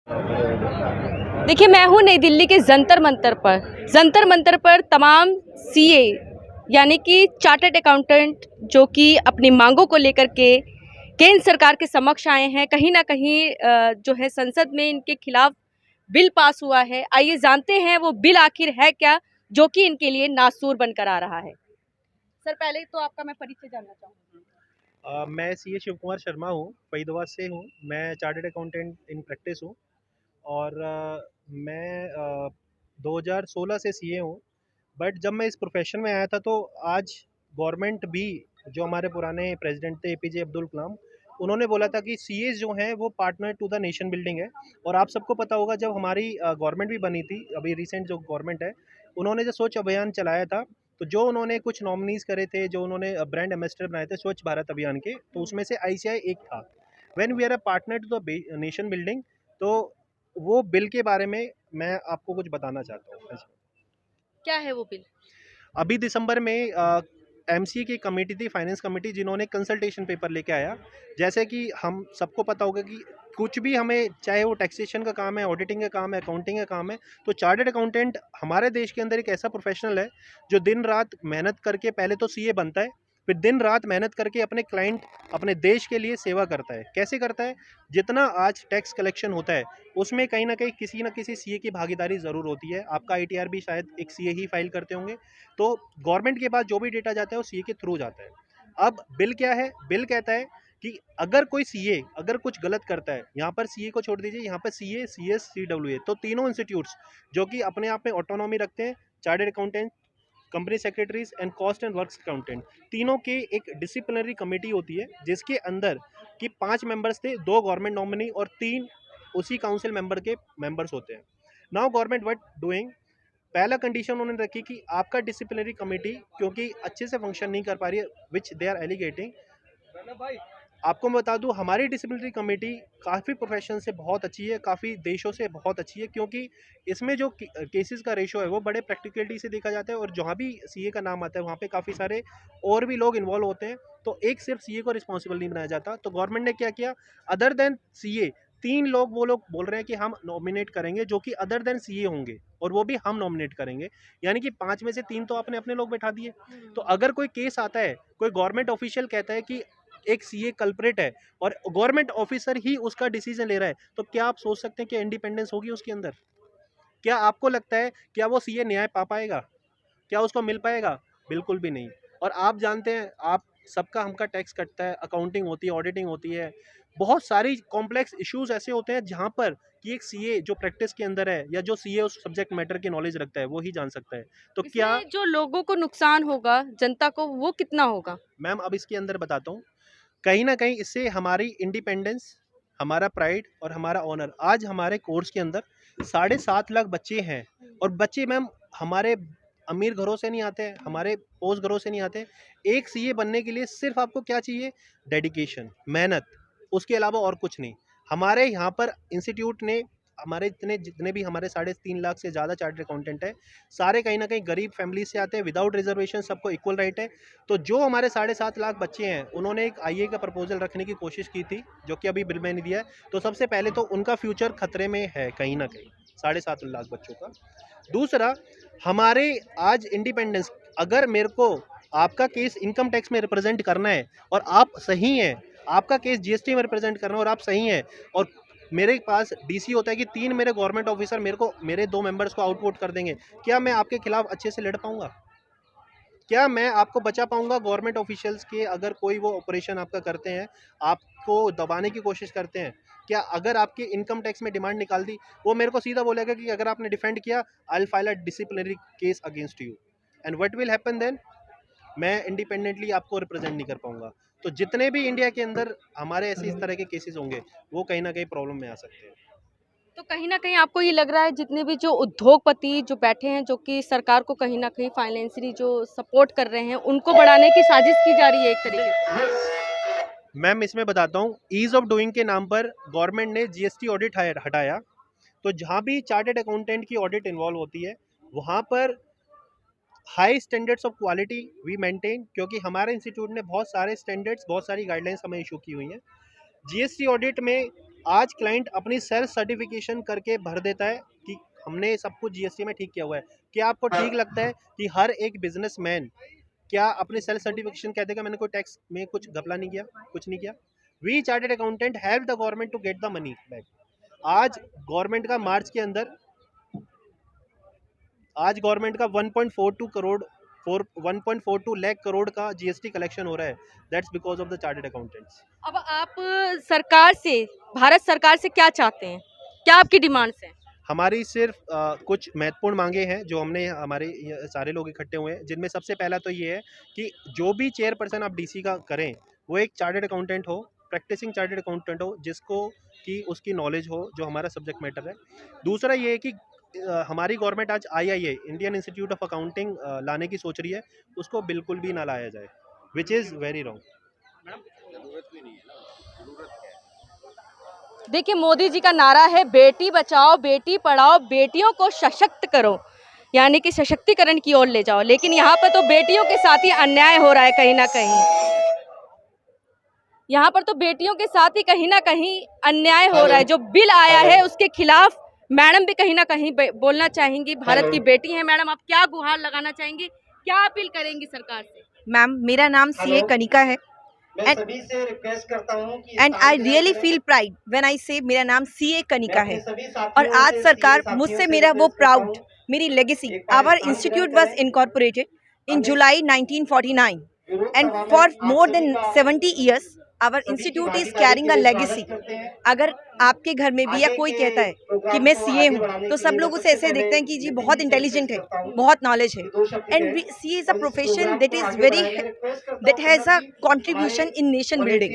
देखिए, मैं हूँ नई दिल्ली के जंतर मंतर पर तमाम सीए यानी कि चार्टर्ड अकाउंटेंट जो कि अपनी मांगों को लेकर के केंद्र सरकार के समक्ष आए हैं। कहीं ना कहीं जो है संसद में इनके खिलाफ बिल पास हुआ है। आइए जानते हैं वो बिल आखिर है क्या जो कि इनके लिए नासूर बनकर आ रहा है। सर, पहले तो आपका मैं परिचय जानना चाहूँगी। मैं सीए शिव कुमार शर्मा हूँ, फरीदाबाद से हूँ। मैं चार्टर्ड अकाउंटेंट इन प्रैक्टिस हूँ और मैं 2016 से सीए हूँ। बट जब मैं इस प्रोफेशन में आया था तो आज गवर्नमेंट भी, जो हमारे पुराने प्रेसिडेंट थे एपीजे अब्दुल कलाम, उन्होंने बोला था कि सीए जो हैं वो partner to the nation building है। और आप सबको पता होगा, जब हमारी गवर्नमेंट भी बनी थी, अभी रिसेंट जो गवर्नमेंट है, उन्होंने जो स्वच्छ अभियान चलाया था, तो जो उन्होंने कुछ नॉमिनीज करे थे, जो उन्होंने ब्रांड एम्बेसडर बनाए थे स्वच्छ भारत अभियान के, तो उसमें से आईसीआई एक था। When we are a partner to the nation building, तो वो बिल के बारे में मैं आपको कुछ बताना चाहता हूँ। क्या है वो बिल? अभी दिसंबर में एमसीए की कमेटी थी, फाइनेंस कमेटी, जिन्होंने कंसल्टेशन पेपर लेके आया। जैसे कि हम सबको पता होगा कि कुछ भी हमें, चाहे वो टैक्सेशन का काम है, ऑडिटिंग का काम है, अकाउंटिंग का काम है, तो चार्टर्ड अकाउंटेंट हमारे देश के अंदर एक ऐसा प्रोफेशनल है जो दिन रात मेहनत करके पहले तो सीए बनता है, फिर दिन रात मेहनत करके अपने क्लाइंट, अपने देश के लिए सेवा करता है। कैसे करता है? जितना आज टैक्स कलेक्शन होता है उसमें कहीं ना कहीं किसी ना किसी सीए की भागीदारी ज़रूर होती है। आपका आईटीआर भी शायद एक सीए ही फाइल करते होंगे। तो गवर्नमेंट के पास जो भी डेटा जाता है वो सीए के थ्रू जाता है। अब बिल क्या है? बिल कहता है कि अगर कोई सीए अगर कुछ गलत करता है, यहाँ पर सीए को छोड़ दीजिए, यहाँ पर सीए, सीएस, सीडब्ल्यूए, तो तीनों इंस्टीट्यूट्स जो कि अपने आप में ऑटोनॉमी रखते हैं, chartered accountant, company secretaries and cost and works accountant, तीनों की एक डिसिप्लिनरी कमेटी होती है, जिसके अंदर कि 5 मेंबर्स थे, 2 गवर्नमेंट नॉमिनी और 3 उसी काउंसिल मेंबर के मेंबर्स होते हैं। नाउ गवर्नमेंट व्हाट डूइंग, पहला कंडीशन उन्होंने रखी कि आपका डिसिप्लिनरी कमेटी क्योंकि अच्छे से फंक्शन नहीं कर पा रही है, विच दे आर एलिगेटिंग। आपको मैं बता दूं, हमारी डिसिप्लिनरी कमेटी काफ़ी प्रोफेशन से बहुत अच्छी है, काफ़ी देशों से बहुत अच्छी है, क्योंकि इसमें जो केसेस का रेशो है वो बड़े प्रैक्टिकलिटी से देखा जाता है। और जहाँ भी सीए का नाम आता है वहाँ पे काफ़ी सारे और भी लोग इन्वॉल्व होते हैं, तो एक सिर्फ सीए को रिस्पॉन्सिबल नहीं बनाया जाता। तो गवर्नमेंट ने क्या किया, अदर देन सीए 3 लोग, वो लोग बोल रहे हैं कि हम नॉमिनेट करेंगे जो कि अदर देन सीए होंगे, और वो भी हम नॉमिनेट करेंगे। यानी कि 5 में से 3 तो आपने अपने लोग बैठा दिए। तो अगर कोई केस आता है, कोई गवर्नमेंट ऑफिशियल कहता है कि एक सीए कल्प्रेट है और गवर्नमेंट ऑफिसर ही उसका डिसीजन ले रहा है, तो क्या आप सोच सकते हैं कि इंडिपेंडेंस होगी उसके अंदर? क्या आपको लगता है क्या वो सीए न्याय पा पाएगा? क्या उसको मिल पाएगा? बिल्कुल भी नहीं। और आप जानते हैं, आप सबका हमका टैक्स कटता है, अकाउंटिंग होती है, ऑडिटिंग होती है, बहुत सारी कॉम्प्लेक्स इश्यूज ऐसे होते हैं जहाँ पर कि एक सीए जो प्रैक्टिस के अंदर है, या जो सीए उस सब्जेक्ट मैटर की नॉलेज रखता है, वो ही जान सकता है। तो क्या, इसमें जो लोगों को नुकसान होगा, जनता को, वो कितना होगा? मैम अब इसके अंदर बताता हूँ। कहीं ना कहीं इससे हमारी इंडिपेंडेंस, हमारा प्राइड और हमारा ऑनर, आज हमारे कोर्स के अंदर 7.5 लाख बच्चे हैं। और बच्चे मैम हमारे अमीर घरों से नहीं आते हैं, हमारे पोस्ट घरों से नहीं आते। एक सीए बनने के लिए सिर्फ आपको क्या चाहिए? डेडिकेशन, मेहनत, उसके अलावा और कुछ नहीं। हमारे यहाँ पर इंस्टीट्यूट ने, हमारे इतने जितने भी हमारे 3.5 लाख से ज़्यादा चार्टर्ड अकाउंटेंट है, सारे कहीं ना कहीं गरीब फैमिली से आते हैं, विदाउट रिजर्वेशन, सबको इक्वल राइट है। तो जो हमारे 7.5 लाख बच्चे हैं, उन्होंने एक आईए का प्रपोजल रखने की कोशिश की थी, जो कि अभी बिल में नहीं दिया है। तो सबसे पहले तो उनका फ्यूचर खतरे में है कहीं ना कहीं, 7.5 लाख बच्चों का। दूसरा, हमारे आज इंडिपेंडेंस, अगर मेरे को आपका केस इनकम टैक्स में रिप्रेजेंट करना है और आप सही हैं, आपका केस जीएसटी में रिप्रेजेंट करना है और आप सही हैं, और मेरे पास डीसी होता है कि 3 मेरे गवर्नमेंट ऑफिसर मेरे को, मेरे 2 मेंबर्स को आउटवोट कर देंगे, क्या मैं आपके खिलाफ अच्छे से लड़ पाऊंगा? क्या मैं आपको बचा पाऊंगा गवर्नमेंट ऑफिशियल्स के? अगर कोई वो ऑपरेशन आपका करते हैं, आपको दबाने की कोशिश करते हैं, क्या अगर आपके इनकम टैक्स में डिमांड निकाल दी, वो मेरे को सीधा बोलेगा कि अगर आपने डिफेंड किया, I will file a disciplinary case against you, and what will happen then? मैं इंडिपेंडेंटली आपको रिप्रेजेंट नहीं कर पाऊंगा। तो जितने भी इंडिया के अंदर हमारे ऐसे इस तरह के केसेस होंगे, वो कहीं ना कहीं प्रॉब्लम में आ सकते हैं। तो कहीं न कहीं आपको ये लग रहा है जितने भी जो उद्योगपति जो बैठे हैं, जो कि सरकार को कहीं न कहीं फाइनेंशियली जो सपोर्ट कर रहे हैं, उनको बढ़ाने की साजिश की जा रही है एक तरीके से? मैम इसमें बताता हूँ, ईज ऑफ डूइंग के नाम पर गवर्नमेंट ने जीएसटी ऑडिट हटाया। तो जहाँ भी चार्टर्ड अकाउंटेंट की ऑडिट इन्वॉल्व होती है, वहाँ पर high standards of quality we maintain, क्योंकि हमारे इंस्टीट्यूट ने बहुत सारे स्टैंडर्ड्स, बहुत सारी गाइडलाइंस हमें इशू की हुई हैं। जीएसटी ऑडिट में आज क्लाइंट अपनी सेल्फ सर्टिफिकेशन करके भर देता है कि हमने सब कुछ जीएसटी में ठीक किया हुआ है। क्या आपको ठीक लगता है कि हर एक बिजनेसमैन क्या अपने सेल्फ सर्टिफिकेशन कह देगा मैंने कोई टैक्स में कुछ घपला नहीं किया, कुछ नहीं किया? We chartered accountant help the government to get the money back. आज गवर्नमेंट का मार्च के अंदर आज गवर्नमेंट का 1.42 लाख करोड़ का जीएसटी कलेक्शन हो रहा है। That's because of the chartered accountants. अब आप सरकार से, भारत सरकार से क्या चाहते हैं? क्या आपकी डिमांड्स हैं? हमारी सिर्फ कुछ महत्वपूर्ण मांगे हैं जो हमने हमारे सारे लोग इकट्ठे हुए हैं, जिनमें सबसे पहला तो ये है कि जो भी चेयरपर्सन आप डीसी का करें वो एक चार्टेड अकाउंटेंट हो, प्रैक्टिसिंग चार्टेड अकाउंटेंट हो, जिसको कि उसकी नॉलेज हो जो हमारा सब्जेक्ट मैटर है। दूसरा ये है कि हमारी गवर्नमेंट आज IIA Indian institute of accounting लाने की सोच रही है, उसको बिल्कुल भी ना लाया जाए, विच इज़ वेरी रॉन्ग। देखिए, मोदी जी का नारा है बेटी बचाओ बेटी पढ़ाओ, बेटियों को सशक्त करो, यानी कि सशक्तिकरण की ओर ले जाओ। लेकिन यहाँ पर तो बेटियों के साथ ही अन्याय हो रहा है कहीं ना कहीं। यहाँ पर तो बेटियों के साथ ही कहीं ना कहीं अन्याय हो रहा है। जो बिल आया है उसके खिलाफ मैडम भी कहीं ना कहीं बोलना चाहेंगी। भारत की बेटी हैं मैडम, आप क्या गुहार लगाना चाहेंगी, क्या अपील करेंगी सरकार से? मैम, मेरा नाम सीए कनिका है and I really feel pride when I से मेरा नाम सीए कनिका है। और आज सरकार मुझसे मेरा वो प्राउड, मेरी legacy, our institute was incorporated in July 1949 and for more than 70 years our institute is carrying a legacy. अगर आपके घर में भी या कोई कहता है कि मैं सीए हूँ तो सब लोग उसे ऐसे देखते हैं कि जी बहुत इंटेलिजेंट है, बहुत नॉलेज है। And CA is a profession that has a contribution in nation building.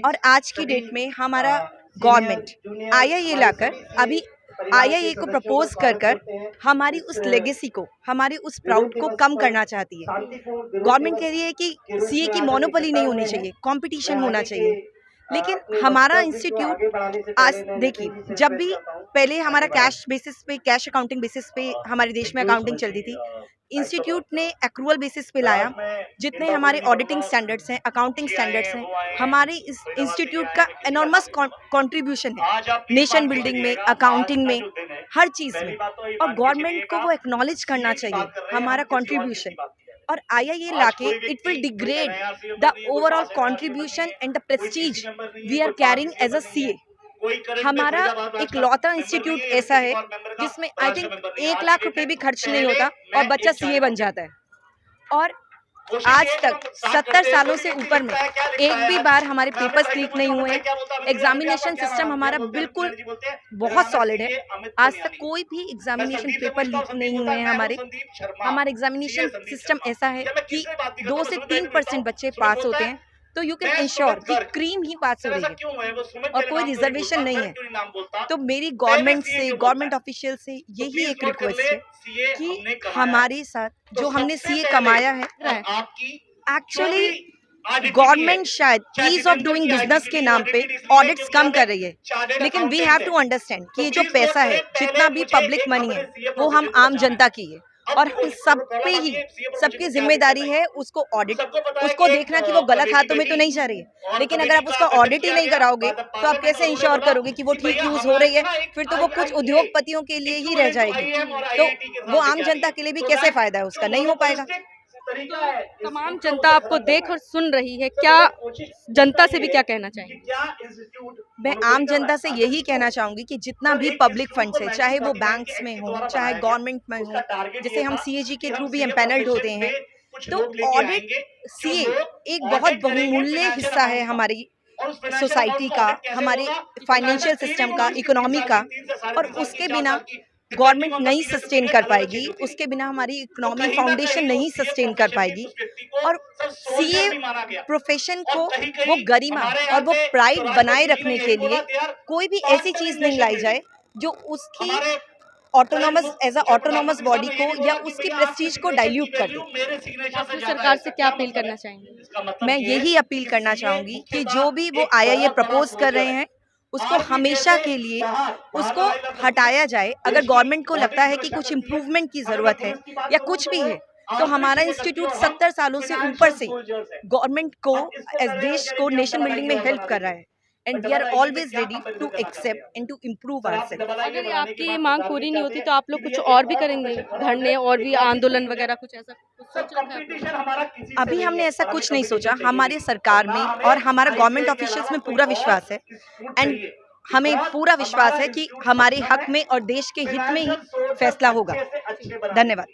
और आज की डेट में हमारा गवर्नमेंट आईआईए लाकर अभी आईआईए को प्रपोज कर हमारी उस लेगेसी को, हमारी उस प्राउड को कम करना चाहती है। गवर्नमेंट कह रही है कि सीए की मोनोपोली नहीं होनी चाहिए, कंपटीशन होना चाहिए। लेकिन हमारा इंस्टीट्यूट आज देखिए, जब भी पहले हमारा कैश बेसिस पे, कैश अकाउंटिंग बेसिस पे हमारे देश में अकाउंटिंग चलती थी, इंस्टीट्यूट ने एक्रूअल बेसिस पे लाया। जितने हमारे ऑडिटिंग स्टैंडर्ड्स हैं, अकाउंटिंग स्टैंडर्ड्स हैं, हमारे इस इंस्टीट्यूट का एनॉर्मस कंट्रीब्यूशन है नेशन बिल्डिंग में, अकाउंटिंग में, हर चीज़ में। और गवर्नमेंट को वो एक्नॉलेज करना चाहिए हमारा कंट्रीब्यूशन। और आईआईए लाके it will degrade the overall contribution and the prestige we are carrying as a CA. हमारा एक लौता इंस्टीट्यूट ऐसा है जिसमें आई थिंक 1 लाख रुपए भी खर्च नहीं होता और बच्चा सीए बन जाता है। और आज तक 70 सालों से ऊपर में एक भी बार हमारे पेपर्स लीक नहीं हुए हैं। एग्जामिनेशन सिस्टम हमारा बिल्कुल बहुत सॉलिड है। आज तक कोई भी एग्जामिनेशन पेपर लीक नहीं हुए हैं हमारे एग्जामिनेशन सिस्टम ऐसा है कि 2 से 3% बच्चे पास होते हैं, तो यू कैन इंश्योर कि क्रीम ही पास हो रही है और कोई रिजर्वेशन नहीं है। तो मेरी गवर्नमेंट से, गवर्नमेंट ऑफिशियल से यही एक रिक्वेस्ट है कि हमारे साथ जो हमने सीए कमाया है, एक्चुअली गवर्नमेंट शायद ईज ऑफ डूइंग बिजनेस के नाम पे ऑडिट्स कम कर रही है, लेकिन वी हैव टू अंडरस्टैंड कि ये जो पैसा है, जितना भी पब्लिक मनी है, वो हम आम जनता की है और हम सब पे ही, सबकी जिम्मेदारी है उसको ऑडिट, उसको देखना कि वो गलत हाथों में तो नहीं जा रही है। लेकिन अगर आप उसका ऑडिट ही नहीं कराओगे तो आप कैसे इंश्योर करोगे कि वो ठीक यूज हो रही है? फिर तो वो कुछ उद्योगपतियों के लिए ही रह जाएगी, तो वो आम जनता के लिए भी कैसे फायदा है उसका? नहीं हो पाएगा। तमाम जनता आपको देख और सुन रही है, क्या जनता से भी क्या कहना चाहेंगे? मैं आम जनता से यही कहना चाहूंगी कि जितना भी पब्लिक फंड्स है, चाहे वो बैंक्स में हो, चाहे गवर्नमेंट में हो, जैसे हम सीएजी के थ्रू भी एम्पैनल्ड होते हैं, तो ऑडिट सीए एक बहुत बहुमूल्य हिस्सा है हमारी सोसाइटी का, हमारे फाइनेंशियल सिस्टम का, इकोनॉमी का। और उसके बिना गवर्नमेंट नहीं सस्टेन कर पाएगी, उसके बिना हमारी इकोनॉमी फाउंडेशन नहीं सस्टेन कर पाएगी। और सीए प्रोफेशन को वो गरिमा और वो प्राइड बनाए रखने के लिए कोई भी ऐसी चीज नहीं लाई जाए जो उसकी autonomous, as a autonomous body को या उसकी प्रेस्टीज को डाइल्यूट कर दे। आप सरकार से क्या अपील करना चाहेंगे? मैं यही अपील करना चाहूंगी कि जो भी वो आईआईए प्रपोज कर रहे हैं उसको हमेशा के लिए उसको हटाया जाए। अगर गवर्नमेंट को लगता है कि कुछ इम्प्रूवमेंट की ज़रूरत है या कुछ भी है, तो हमारा इंस्टीट्यूट 70 सालों से ऊपर से गवर्नमेंट को, देश को नेशन बिल्डिंग में हेल्प कर रहा है। and we are always ready to accept and to improve ourselves. अगर ये आपकी ये मांग पूरी नहीं होती तो आप लोग कुछ और भी करेंगे, धरने और भी आंदोलन वगैरह कुछ ऐसा कुछ सोच रखा है आपने? अभी हमने ऐसा कुछ नहीं सोचा। हमारे सरकार में और हमारा गवर्नमेंट ऑफिशियल्स में पूरा विश्वास है एंड हमें पूरा विश्वास है कि हमारे हक में और देश के हित में ही फैसला होगा। धन्यवाद।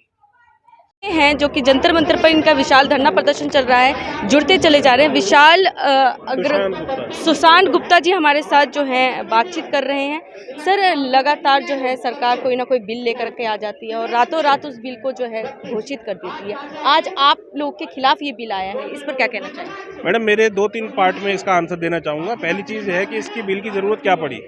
हैं जो कि जंतर मंतर पर इनका विशाल धरना प्रदर्शन चल रहा है, जुड़ते चले जा रहे हैं। विशाल सुशांत गुप्ता जी हमारे साथ जो हैं बातचीत कर रहे हैं। सर, लगातार जो है सरकार कोई ना कोई बिल लेकर के आ जाती है और रातों रात उस बिल को जो है घोषित कर देती है। आज आप लोग के खिलाफ ये बिल आया है, इस पर क्या कहना चाहिए? मैडम, मेरे 2-3 पार्ट में इसका आंसर देना चाहूँगा। पहली चीज़ है कि इसकी बिल की ज़रूरत क्या पड़ी।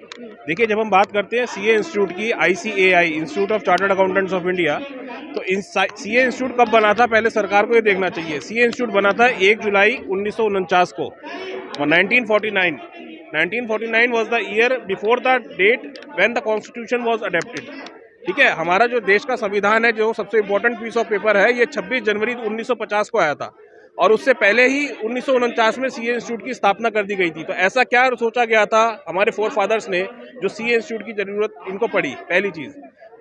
देखिए, जब हम बात करते हैं सीए इंस्टीट्यूट की, ICAI institute of chartered accountants of India, तो सीए इंस्टीट्यूट कब बना था पहले सरकार को ये देखना चाहिए। सीए इंस्टीट्यूट बना था 1 जुलाई 1949 को, और 1949 was the year before the date when the constitution was adopted. ठीक है, हमारा जो देश का संविधान है, जो सबसे इम्पोर्टेंट पीस ऑफ पेपर है, ये 26 जनवरी 1950 को आया था और उससे पहले ही 1949 में सीए इंस्टीट्यूट की स्थापना कर दी गई थी। तो ऐसा क्या सोचा गया था हमारे फोर फादर्स ने जो सीए इंस्टीट्यूट की ज़रूरत इनको पड़ी, पहली चीज़।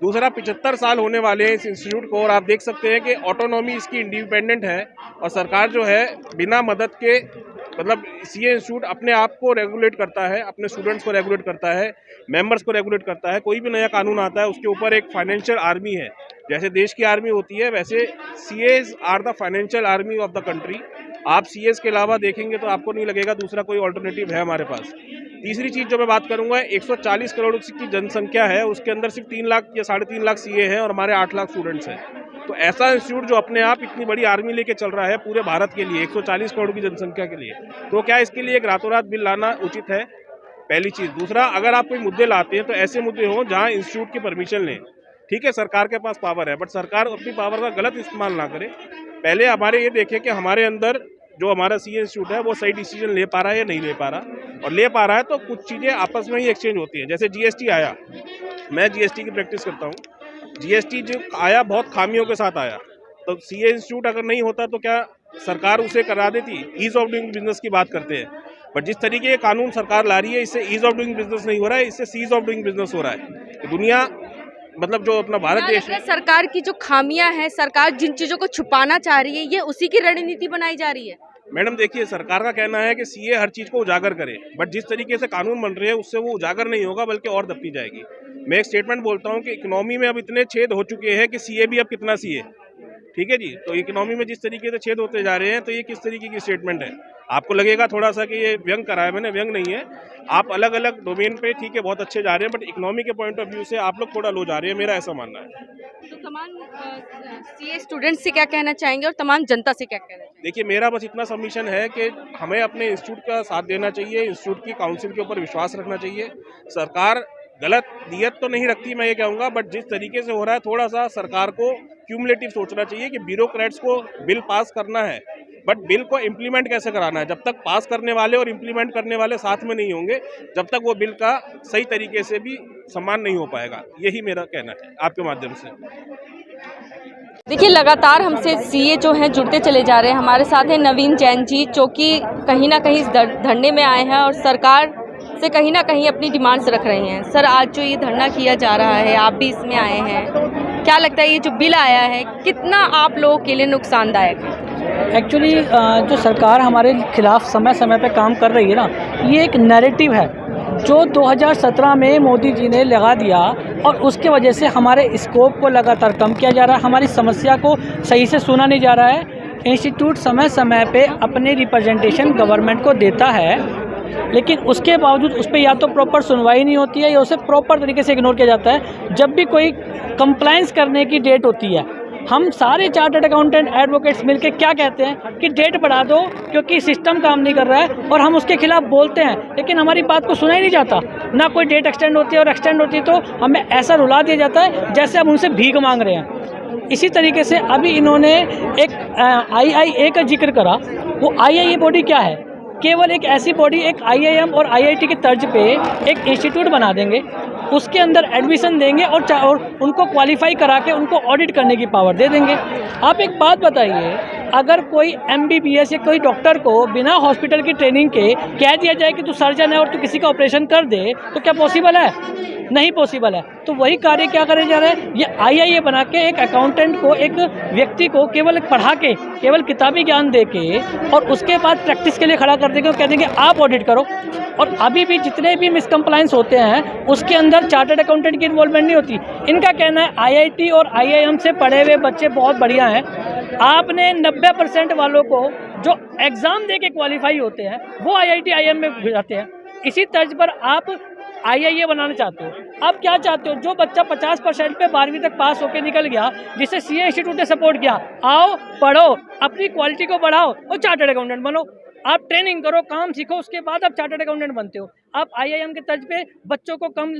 दूसरा, 75 साल होने वाले हैं इस इंस्टीट्यूट को और आप देख सकते हैं कि ऑटोनॉमी इसकी इंडिपेंडेंट है और सरकार जो है बिना मदद के, मतलब सीए इंस्टीट्यूट अपने आप को रेगुलेट करता है, अपने स्टूडेंट्स को रेगुलेट करता है, मेंबर्स को रेगुलेट करता है। कोई भी नया कानून आता है उसके ऊपर एक फाइनेंशियल आर्मी है, जैसे देश की आर्मी होती है वैसे CS are the financial army of the country. आप सीएस के अलावा देखेंगे तो आपको नहीं लगेगा दूसरा कोई ऑल्टरनेटिव है हमारे पास। तीसरी चीज़ जो मैं बात करूंगा, 140 करोड़ की जनसंख्या है, उसके अंदर सिर्फ 3 लाख या 3.5 लाख सीए हैं और हमारे 8 लाख स्टूडेंट्स हैं। तो ऐसा इंस्टीट्यूट जो अपने आप इतनी बड़ी आर्मी लेके चल रहा है पूरे भारत के लिए, 140 करोड़ की जनसंख्या के लिए, तो क्या इसके लिए एक रातों रात बिल लाना उचित है? पहली चीज़। दूसरा, अगर आप कोई मुद्दे लाते हैं तो ऐसे मुद्दे हों जहाँ इंस्टीट्यूट की परमिशन लें। ठीक है, सरकार के पास पावर है, बट सरकार अपनी पावर का गलत इस्तेमाल ना करे। पहले हमारे ये देखें कि हमारे अंदर जो हमारा सीए इंस्टीट्यूट है वो सही डिसीजन ले पा रहा है या नहीं ले पा रहा, और ले पा रहा है तो कुछ चीज़ें आपस में ही एक्सचेंज होती हैं। जैसे जीएसटी आया, मैं जीएसटी की प्रैक्टिस करता हूँ। जीएसटी जो आया बहुत खामियों के साथ आया, तो सीए इंस्टीट्यूट अगर नहीं होता तो क्या सरकार उसे करा देती? ईज ऑफ डूइंग बिजनेस की बात करते हैं, बट जिस तरीके के कानून सरकार ला रही है इससे ईज ऑफ डूइंग बिजनेस नहीं हो रहा है, इससे सीज ऑफ डूइंग बिजनेस हो रहा है। दुनिया, मतलब जो अपना भारत देश है, सरकार की जो खामियां हैं, सरकार जिन चीजों को छुपाना चाह रही है, ये उसी की रणनीति बनाई जा रही है। मैडम देखिए, सरकार का कहना है कि सीए हर चीज़ को उजागर करे, बट जिस तरीके से कानून बन रहे हैं उससे वो उजागर नहीं होगा बल्कि और दबती जाएगी। मैं एक स्टेटमेंट बोलता हूँ कि इकोनॉमी में अब इतने छेद हो चुके हैं कि सीए भी अब कितना सीए। ठीक है जी, तो इकोनॉमी में जिस तरीके से छेद होते जा रहे हैं तो ये किस तरीके की स्टेटमेंट है? आपको लगेगा थोड़ा सा कि ये व्यंग करा है मैंने, व्यंग नहीं है। आप अलग अलग डोमेन पे ठीक है बहुत अच्छे जा रहे हैं, बट इकोनॉमी के पॉइंट ऑफ व्यू से आप लोग थोड़ा लो जा रहे हैं, मेरा ऐसा मानना है। तो तमाम सीए स्टूडेंट्स से क्या कहना चाहेंगे और तमाम जनता से क्या कहना चाहेंगे? देखिए, मेरा बस इतना सबमिशन है कि हमें अपने इंस्टीट्यूट का साथ देना चाहिए, इंस्टीट्यूट की काउंसिल के ऊपर विश्वास रखना चाहिए। सरकार गलत नियत तो नहीं रखती मैं ये कहूँगा, बट जिस तरीके से हो रहा है थोड़ा सा सरकार को क्यूमुलेटिव सोचना चाहिए कि ब्यूरोक्रेट्स को बिल पास करना है, बट बिल को इम्प्लीमेंट कैसे कराना है। जब तक पास करने वाले और इम्प्लीमेंट करने वाले साथ में नहीं होंगे, जब तक वो बिल का सही तरीके से भी सम्मान नहीं हो पाएगा। यही मेरा कहना है आपके माध्यम से। देखिए, लगातार हमसे सीए जो हैं जुड़ते चले जा रहे हैं। हमारे साथ हैं नवीन जैन जी, जो कि कहीं ना कहीं इस धरने में आए हैं और सरकार से कहीं ना कहीं अपनी डिमांड्स रख रहे हैं। सर, आज जो ये धरना किया जा रहा है, आप भी इसमें आए हैं, क्या लगता है ये जो बिल आया है कितना आप लोगों के लिए नुकसानदायक है? एक्चुअली जो सरकार हमारे खिलाफ समय समय पे काम कर रही है ना, ये एक नैरेटिव है जो 2017 में मोदी जी ने लगा दिया और उसके वजह से हमारे स्कोप को लगातार कम किया जा रहा है, हमारी समस्या को सही से सुना नहीं जा रहा है। इंस्टीट्यूट समय समय पे अपने रिप्रेजेंटेशन गवर्नमेंट को देता है, लेकिन उसके बावजूद उस पर या तो प्रॉपर सुनवाई नहीं होती है या उसे प्रॉपर तरीके से इग्नोर किया जाता है। जब भी कोई कंप्लायंस करने की डेट होती है, हम सारे चार्टर्ड अकाउंटेंट एडवोकेट्स मिलके क्या कहते हैं कि डेट बढ़ा दो क्योंकि सिस्टम काम नहीं कर रहा है, और हम उसके खिलाफ बोलते हैं, लेकिन हमारी बात को सुना ही नहीं जाता। ना कोई डेट एक्सटेंड होती है, और एक्सटेंड होती है तो हमें ऐसा रुला दिया जाता है जैसे हम उनसे भीख मांग रहे हैं। इसी तरीके से अभी इन्होंने एक IIA का जिक्र करा। वो IIA बॉडी क्या है? केवल एक ऐसी बॉडी, एक IIM और IIT के तर्ज पे एक इंस्टीट्यूट बना देंगे, उसके अंदर एडमिशन देंगे और उनको क्वालिफाई करा के उनको ऑडिट करने की पावर दे देंगे। आप एक बात बताइए अगर कोई MBBS या कोई डॉक्टर को बिना हॉस्पिटल की ट्रेनिंग के कह दिया जाए कि तू सर्जन है और तू किसी का ऑपरेशन कर दे, तो क्या पॉसिबल है? नहीं पॉसिबल है। तो वही कार्य क्या करे जा रहा है, ये IIA बना के एक अकाउंटेंट को, एक व्यक्ति को केवल पढ़ा के, केवल किताबी ज्ञान दे के और उसके बाद प्रैक्टिस के लिए खड़ा कर देंगे और कह देंगे आप ऑडिट करो। और अभी भी जितने भी मिसकम्प्लाइंस होते हैं उसके अंदर चार्टर्ड अकाउंटेंट की इन्वॉल्वमेंट नहीं होती। इनका कहना है IIT और IIM से पढ़े हुए बच्चे बहुत बढ़िया हैं। आपने 90% वालों को जो एग्ज़ाम दे के क्वालिफाई होते हैं वो IIT IIM में जाते हैं। इसी तर्ज पर आप IIA बनाना चाहते हो। आप क्या चाहते हो, जो बच्चा 50% पे 12वीं तक पास होकर निकल गया, जिसे CA इंस्टीट्यूट ने सपोर्ट किया, आओ पढ़ो, अपनी क्वालिटी को बढ़ाओ और चार्टर्ड अकाउंटेंट बनो। आप ट्रेनिंग करो, काम सीखो, उसके बाद आप चार्टर्ड अकाउंटेंट बनते हो। आप IIM के तर्ज पे बच्चों को कम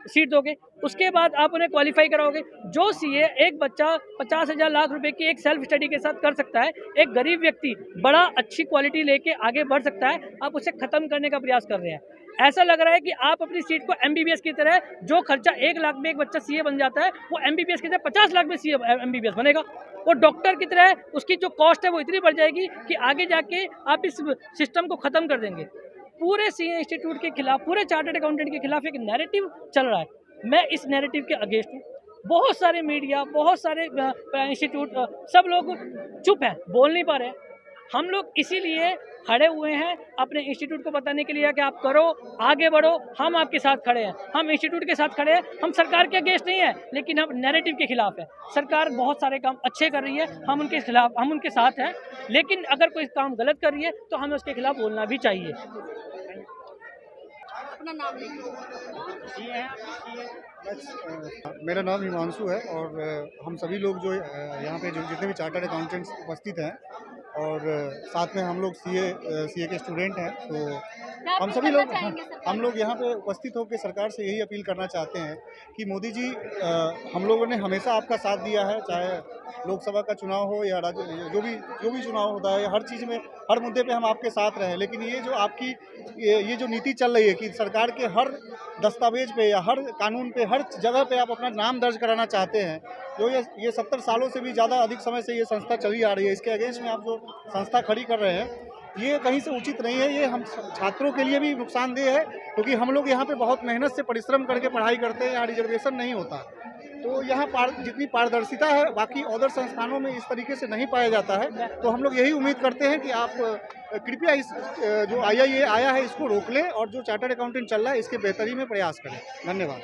सीट दोगे, उसके बाद आप उन्हें क्वालिफाई कराओगे। जो CA एक बच्चा 50,000 लाख रुपए की एक सेल्फ स्टडी के साथ कर सकता है, एक गरीब व्यक्ति बड़ा अच्छी क्वालिटी लेके आगे बढ़ सकता है, आप उसे ख़त्म करने का प्रयास कर रहे हैं। ऐसा लग रहा है कि आप अपनी सीट को MBBS की तरह, जो खर्चा 1 लाख में एक बच्चा CA बन जाता है, वो MBBS की तरह 50 लाख में CA MBBS बनेगा। वो डॉक्टर की तरह उसकी जो कॉस्ट है वो इतनी बढ़ जाएगी कि आगे जाके आप इस सिस्टम को ख़त्म कर देंगे। पूरे CA इंस्टीट्यूट के खिलाफ, पूरे चार्टर्ड अकाउंटेंट के खिलाफ एक नैरेटिव चल रहा है। मैं इस नैरेटिव के अगेंस्ट हूँ। बहुत सारे मीडिया, बहुत सारे इंस्टीट्यूट, सब लोग चुप हैं, बोल नहीं पा रहे हैं। हम लोग इसीलिए खड़े हुए हैं अपने इंस्टीट्यूट को बताने के लिए कि आप करो, आगे बढ़ो, हम आपके साथ खड़े हैं, हम इंस्टीट्यूट के साथ खड़े हैं। हम सरकार के अगेंस्ट नहीं है, लेकिन हम नैरेटिव के खिलाफ है। सरकार बहुत सारे काम अच्छे कर रही है, हम उनके खिलाफ, हम उनके साथ हैं, लेकिन अगर कोई काम गलत कर रही है तो हमें उसके खिलाफ बोलना भी चाहिए। अपना नाम लेंगे। मेरा नाम हिमांशु है और हम सभी लोग जो यहाँ पे जो जितने भी चार्टर्ड अकाउंटेंट्स उपस्थित हैं और साथ में हम लोग CA के स्टूडेंट हैं, तो हम सभी लोग यहाँ पे उपस्थित होकर सरकार से यही अपील करना चाहते हैं कि मोदी जी, हम लोगों ने हमेशा आपका साथ दिया है, चाहे लोकसभा का चुनाव हो या राज्य जो भी चुनाव होता है, हर चीज़ में, हर मुद्दे पे हम आपके साथ रहे। लेकिन ये जो आपकी ये जो नीति चल रही है कि सरकार के हर दस्तावेज पे या हर कानून पे, हर जगह पे आप अपना नाम दर्ज कराना चाहते हैं, जो ये 70 सालों से भी ज़्यादा अधिक समय से ये संस्था चली आ रही है, इसके अगेंस्ट में आप जो संस्था खड़ी कर रहे हैं, ये कहीं से उचित नहीं है। ये हम छात्रों के लिए भी नुकसानदेह है, क्योंकि हम लोग यहाँ पे बहुत मेहनत से परिश्रम करके पढ़ाई करते हैं, यहाँ रिजर्वेशन नहीं होता। तो यहाँ जितनी पारदर्शिता है बाकी अदर संस्थानों में इस तरीके से नहीं पाया जाता है। तो हम लोग यही उम्मीद करते हैं कि आप कृपया इस जो IIA आया है इसको रोक लें और जो चार्टर्ड अकाउंटेंट चल रहा है इसके बेहतरी में प्रयास करें। धन्यवाद।